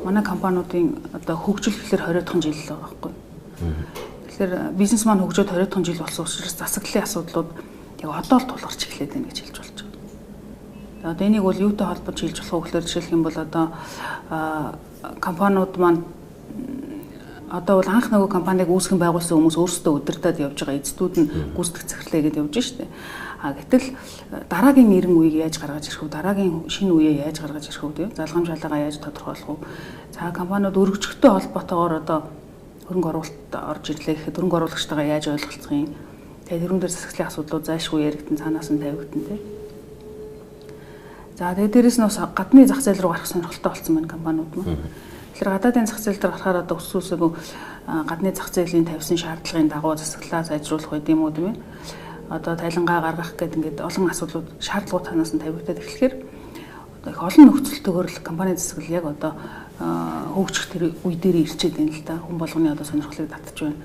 манай компаниудын одоо хөгжил гэхэлэр 20 дахь жил л байгаа байхгүй. Тэгэхээр бизнес маань хөгжөөд 20 дахь жил болсон учраас засаглалын асуудлууд яг одоо л тулгарч эхлэв байна гэж хэлж болж байгаа. Одоо энийг бол юутай холбож хэлж болох вэ гэхээр жишээлх юм бол одоо компаниуд маань одоо бол анх нөгөө компаниг үүсгэн байгуулсан хүмүүс өөрсдөө удирдах явж байгаа эзэдүүд нь гүйцэтгэх захирлаа гэдээ явж штэ. Гэтэл дараагийн нэрэн үеийг яаж гаргаж ирэх вэ? Дараагийн шинэ үеийг яаж гаргаж ирэх вэ? Залгамж шалгаа яаж тодорхойлох вэ? За компаниуд өргөжтөлтэй холбоотойгоор одоо хөрөнгө оруулалт орж ирлээ гэхэд хөрөнгө оруулагчтайгаа яаж ойлголцох юм? Тэгээд тэрүүн дээр засаглалын асуудлууд зайлшгүй яригдсан цаанаас нь тавигдсан тийм. За тэгээд дээрэс нь бас гадны зах зээл рүү гарах сонирхолтой болсон байна компаниуд маань. Тэгэхээр гадаадын зах зээл дээр гарахаар одоо өсвөөсөө гадны зах зээлийн тавьсан шаардлагын дагуу засаглалаа сайжруулах байд юм уу тийм ээ. Одоо тайлангаа гаргах гэдэг ингээд олон асуудлууд шаардлагууд танаас нь тавигдаад эхлэхээр одоо их олон нөхцөлтөөр л компани засаглал яг одоо хөгжих тэр үе дээр ирчээд байна л да. Хүн болгоны одоо сонирхлыг татж байна.